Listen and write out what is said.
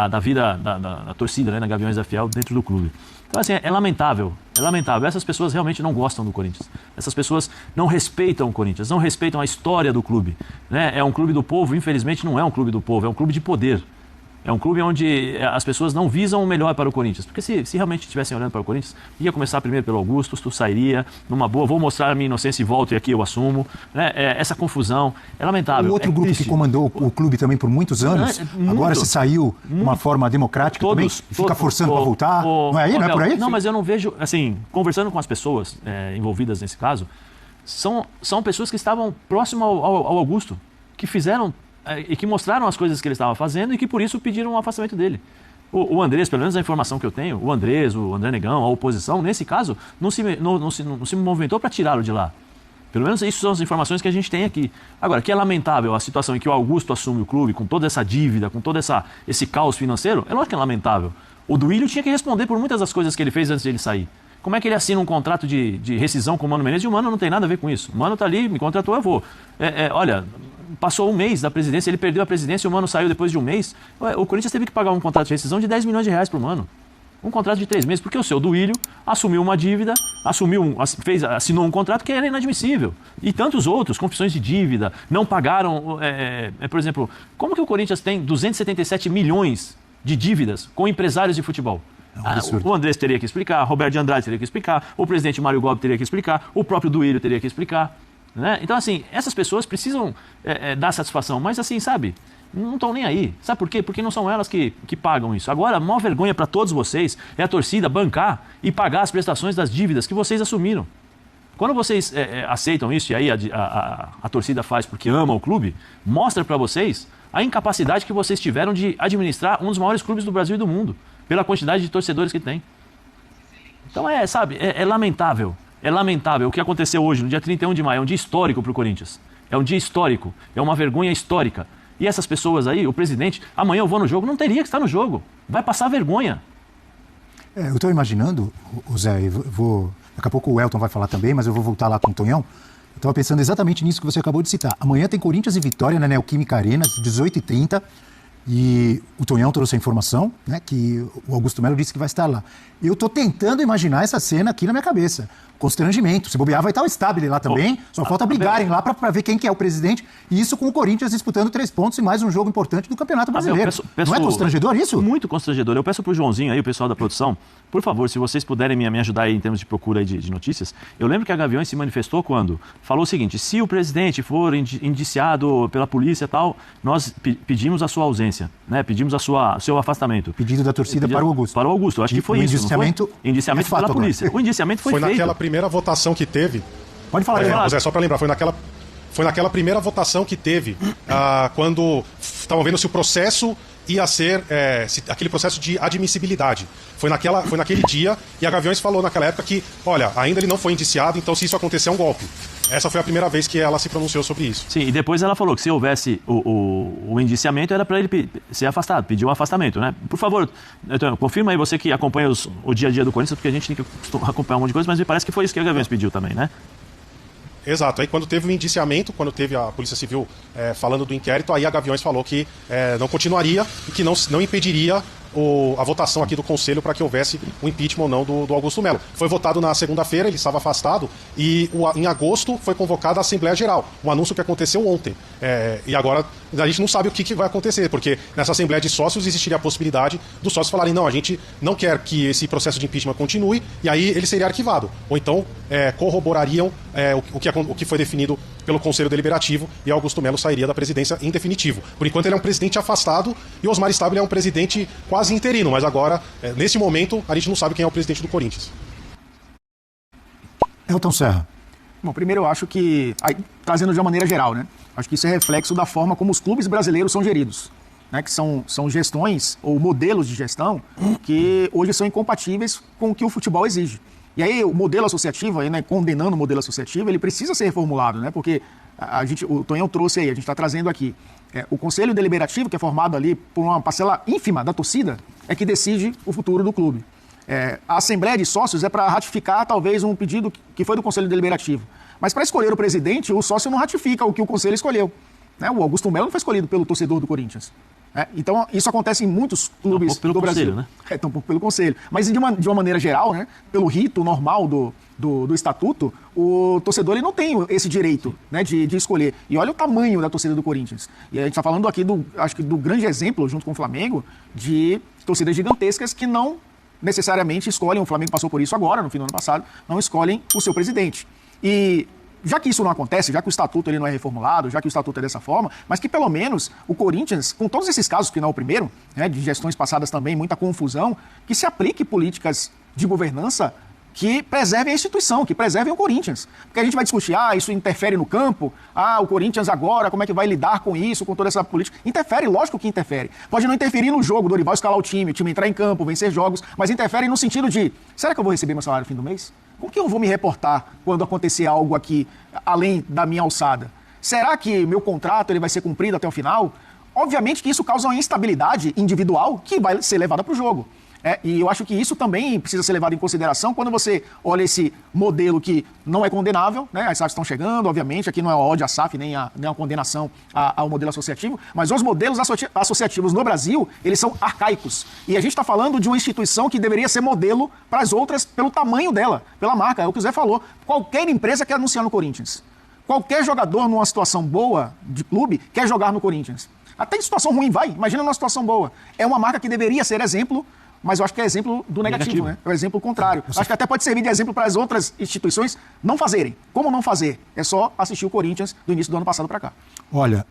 da vida da torcida, né, da Gaviões da Fiel dentro do clube. Então, assim, é lamentável, é lamentável. Essas pessoas realmente não gostam do Corinthians. Essas pessoas não respeitam o Corinthians, não respeitam a história do clube, né? É um clube do povo, infelizmente não é um clube do povo, é um clube de poder. É um clube onde as pessoas não visam o melhor para o Corinthians. Porque se realmente estivessem olhando para o Corinthians, ia começar primeiro pelo Augusto, tu sairia numa boa, vou mostrar a minha inocência e volto e aqui eu assumo. Né? Essa confusão é lamentável. O outro grupo triste. que comandou o clube também por muitos anos, agora se saiu de uma forma democrática também, fica forçando para voltar. Não é aí, não é por aí? Não, mas eu não vejo, assim, conversando com as pessoas envolvidas nesse caso, são pessoas que estavam próximas ao Augusto, que fizeram e que mostraram as coisas que ele estava fazendo e que por isso pediram o afastamento dele. O Andrés, pelo menos a informação que eu tenho, o Andrés, o André Negão, a oposição, nesse caso, não se movimentou para tirá-lo de lá. Pelo menos isso são as informações que a gente tem aqui. Agora, que é lamentável a situação em que o Augusto assume o clube com toda essa dívida, com todo esse caos financeiro, é lógico que é lamentável. O Duílio tinha que responder por muitas das coisas que ele fez antes de ele sair. Como é que ele assina um contrato de rescisão com o Mano Menezes e o Mano não tem nada a ver com isso? O Mano está ali, me contratou, eu vou. Olha, passou um mês da presidência, ele perdeu a presidência e o Mano saiu depois de um mês. O Corinthians teve que pagar um contrato de rescisão de 10 milhões de reais para o Mano. Um contrato de 3 meses, porque o seu Duílio assumiu uma dívida, assinou um contrato que era inadmissível. E tantos outros, confissões de dívida, não pagaram. Por exemplo, como que o Corinthians tem 277 milhões de dívidas com empresários de futebol? O Andrés teria que explicar, Roberto de Andrade teria que explicar, o presidente Mário Gobi teria que explicar, o próprio Duílio teria que explicar. Né? Então, assim, essas pessoas precisam dar satisfação, mas assim, sabe, não estão nem aí. Sabe por quê? Porque não são elas que pagam isso. Agora, a maior vergonha para todos vocês é a torcida bancar e pagar as prestações das dívidas que vocês assumiram. Quando vocês aceitam isso, e aí a torcida faz porque ama o clube, mostra para vocês a incapacidade que vocês tiveram de administrar um dos maiores clubes do Brasil e do mundo, pela quantidade de torcedores que tem. Então, é lamentável. É lamentável o que aconteceu hoje, no dia 31 de maio. É um dia histórico para o Corinthians. É um dia histórico. É uma vergonha histórica. E essas pessoas aí, o presidente, amanhã eu vou no jogo, não teria que estar no jogo. Vai passar vergonha. Eu estou imaginando, Zé, daqui a pouco o Elton vai falar também, mas eu vou voltar lá com o Tonhão. Eu estava pensando exatamente nisso que você acabou de citar. Amanhã tem Corinthians e Vitória na Neoquímica Arena, 18h30. E o Tonhão trouxe a informação, né, que o Augusto Melo disse que vai estar lá. Eu estou tentando imaginar essa cena aqui na minha cabeça. Constrangimento. Se bobear, vai estar o Stabile lá também. Só falta brigarem lá para ver quem que é o presidente. E isso com o Corinthians disputando 3 pontos e mais um jogo importante do Campeonato Brasileiro. Não é constrangedor isso? Muito constrangedor. Eu peço para o Joãozinho aí, o pessoal da produção, por favor, se vocês puderem me ajudar aí em termos de procura aí de notícias. Eu lembro que a Gaviões se manifestou quando falou o seguinte: se o presidente for indiciado pela polícia e tal, nós pedimos a sua ausência, né? Pedimos seu afastamento. Pedido da torcida para o Augusto. Para o Augusto. Eu acho que foi isso. Indiciamento pela polícia. O indiciamento foi feito. Naquela primeira votação que teve. Pode falar, Zé, só para lembrar, foi naquela primeira votação que teve, quando estavam vendo se o processo ia ser aquele processo de admissibilidade. Foi naquele dia, e a Gaviões falou naquela época que, olha, ainda ele não foi indiciado, então se isso acontecer é um golpe. Essa foi a primeira vez que ela se pronunciou sobre isso. Sim, e depois ela falou que se houvesse o indiciamento era para ele ser afastado, pedir um afastamento, né? Por favor, então, confirma aí você que acompanha o dia a dia do Corinthians, porque a gente tem que acompanhar um monte de coisa, mas me parece que foi isso que a Gaviões pediu também, né? Exato. Aí quando teve o indiciamento, quando teve a Polícia Civil falando do inquérito, aí a Gaviões falou que não continuaria e que não impediria a votação aqui do Conselho para que houvesse o impeachment ou não do Augusto Melo. Foi votado na segunda-feira, ele estava afastado, e em agosto foi convocada a Assembleia Geral, um anúncio que aconteceu ontem. E agora a gente não sabe o que vai acontecer, porque nessa Assembleia de Sócios existiria a possibilidade dos sócios falarem: não, a gente não quer que esse processo de impeachment continue, e aí ele seria arquivado. Ou então corroborariam o que foi definido pelo Conselho Deliberativo, e Augusto Melo sairia da presidência em definitivo. Por enquanto ele é um presidente afastado e Osmar Stabile é um presidente quase interino, mas agora, nesse momento, a gente não sabe quem é o presidente do Corinthians. Elton Serra. Bom, primeiro eu acho que, trazendo de uma maneira geral, né? Acho que isso é reflexo da forma como os clubes brasileiros são geridos, né? Que são gestões ou modelos de gestão que hoje são incompatíveis com o que o futebol exige. E aí o modelo associativo, aí, né, condenando o modelo associativo, ele precisa ser reformulado, né? Porque o Tonhão trouxe aí, a gente está trazendo aqui. O Conselho Deliberativo, que é formado ali por uma parcela ínfima da torcida, é que decide o futuro do clube. A Assembleia de Sócios é para ratificar, talvez, um pedido que foi do Conselho Deliberativo. Mas para escolher o presidente, o sócio não ratifica o que o Conselho escolheu, né? O Augusto Melo não foi escolhido pelo torcedor do Corinthians. Então, isso acontece em muitos clubes pelo do Brasil. conselho, né? Um pouco pelo conselho. Mas, de uma maneira geral, né, pelo rito normal do estatuto, o torcedor ele não tem esse direito, né, de escolher. E olha o tamanho da torcida do Corinthians. E a gente está falando aqui, acho que do grande exemplo, junto com o Flamengo, de torcidas gigantescas que não necessariamente escolhem, o Flamengo passou por isso agora, no fim do ano passado, não escolhem o seu presidente. E já que isso não acontece, já que o estatuto ele não é reformulado, já que o estatuto é dessa forma, mas que pelo menos o Corinthians, com todos esses casos, que não é o primeiro, né, de gestões passadas também, muita confusão, que se aplique políticas de governança que preservem a instituição, que preservem o Corinthians. Porque a gente vai discutir, isso interfere no campo, o Corinthians agora, como é que vai lidar com isso, com toda essa política. Interfere, lógico que interfere. Pode não interferir no jogo, o Dorival escalar o time entrar em campo, vencer jogos, mas interfere no sentido de, será que eu vou receber meu salário no fim do mês? Como que eu vou me reportar quando acontecer algo aqui, além da minha alçada? Será que meu contrato ele vai ser cumprido até o final? Obviamente que isso causa uma instabilidade individual que vai ser levada para o jogo. E eu acho que isso também precisa ser levado em consideração quando você olha esse modelo que não é condenável, né? As SAFs estão chegando, obviamente, aqui não é ódio à SAF, nem a condenação ao modelo associativo, mas os modelos associativos no Brasil, eles são arcaicos. E a gente está falando de uma instituição que deveria ser modelo para as outras pelo tamanho dela, pela marca. É o que o Zé falou. Qualquer empresa quer anunciar no Corinthians. Qualquer jogador numa situação boa de clube quer jogar no Corinthians. Até em situação ruim, imagina numa situação boa. É uma marca que deveria ser exemplo, mas eu acho que é exemplo do negativo, né? É o exemplo contrário. Acho que até pode servir de exemplo para as outras instituições não fazerem. Como não fazer? É só assistir o Corinthians do início do ano passado para cá. Olha,